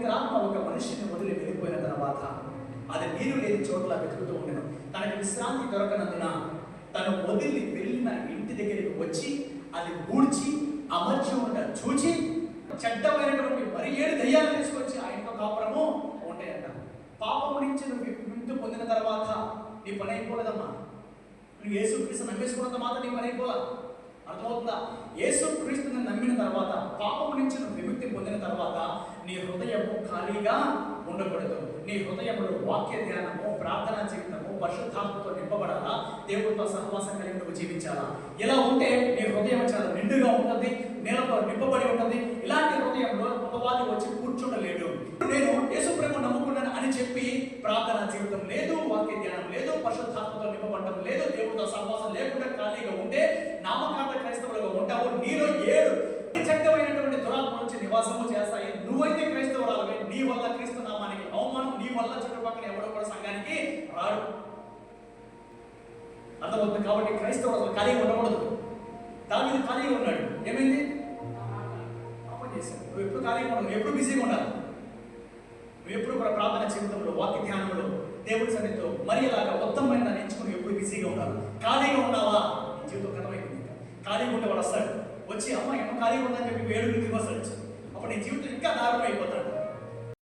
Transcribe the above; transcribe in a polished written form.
పవిత్రాత్మ ఒక మనిషిని వదిలి వెళ్ళిపోయిన తర్వాత అది నీరు లేని చోట్ల వెతుకుతూ ఉండను. తనకి విశ్రాంతి దొరకనందున తను వదిలి వెళ్ళిన ఇంటి దగ్గరికి వచ్చి అది ఊడ్చి అమర్చి ఉండ చూచి చెడ్డమైనటువంటి మరి 7 దయ్యాలు తీసుకొచ్చి ఆ ఇంట్లో కాపురము ఉంటాయంట. పాపము నుంచి నువ్వు విముక్తి పొందిన తర్వాత నీ పని అయిపోలేదమ్మా. నువ్వు యేసుక్రీస్తు నమ్మేసుకున్నంత మాత్రం నీ పని అయిపోలా. అర్థమవుతుందా? యేసుక్రీస్తుని నమ్మిన తర్వాత, పాపము నుంచి నువ్వు విముక్తి పొందిన తర్వాత నీ హృదయము ఖాళీగా ఉండకూడదు. నీ హృదయంలో వాక్య ధ్యానము, ప్రార్థనా జీవితము, పరిశుద్ధాత్మతో నింపబడాలా. దేవుడితో సహవాసం కలిగి నువ్వు జీవించాలా. ఇలా ఉంటే నీ హృదయం చాలా నిండుగా ఉంటుంది, నేలతో నింపబడి ఉంటుంది. ఇలాంటి హృదయంలో అపవాది వచ్చి కూర్చుండలేడు. నేను యేసు ప్రభువును నమ్ముకున్నాను అని చెప్పి ప్రార్థనా జీవితం లేదు, వాక్య ధ్యానం లేదు, పరిశుద్ధాత్మతో నింపబడటం లేదు, దేవుడితో సహవాసం లేకుండా ఖాళీగా ఉంటే నామకార్థ క్రైస్తవులుగా ఉంటావు. నీలో 7 చక్కమైనటువంటి దురాత్మల నుంచి నివాసము చేస్తాయి. నువ్వైతే క్రైస్తవురాలవే, నీ వల్ల క్రీస్తు నామానికి అవమానం, నీ వల్ల చుట్టుపక్కల ఎవడో కూడా సంఘానికి రాడు. అర్థమవుతుంది. కాబట్టి క్రైస్తవుడు అసలు ఖాళీగా ఉండకూడదు. దావీదు ఖాళీగా ఉన్నాడు. ఏమైంది? పాపం చేశాడు. నువ్వు ఎప్పుడు ఖాళీగా ఉండవు, నువ్వు ఎప్పుడు బిజీగా ఉండాలి. నువ్వు ఎప్పుడు కూడా ప్రార్థన జీవితంలో, వాక్య ధ్యానంలో, దేవుడి సన్నిధితో మరి ఇలాగా ఉత్తమమైన దాన్ని ఎంచుకుని ఎప్పుడు బిజీగా ఉండాలి. ఖాళీగా ఉన్నావా నీ జీవితం కథమైపోయింది. ఖాళీగా ఉంటే వాడు వస్తాడు, వచ్చి అమ్మ ఏమో ఖాళీగా ఉందని చెప్పి 7 వస్తాడు. అప్పుడు నీ జీవితం ఇంకా దారుణం అయిపోతాడు.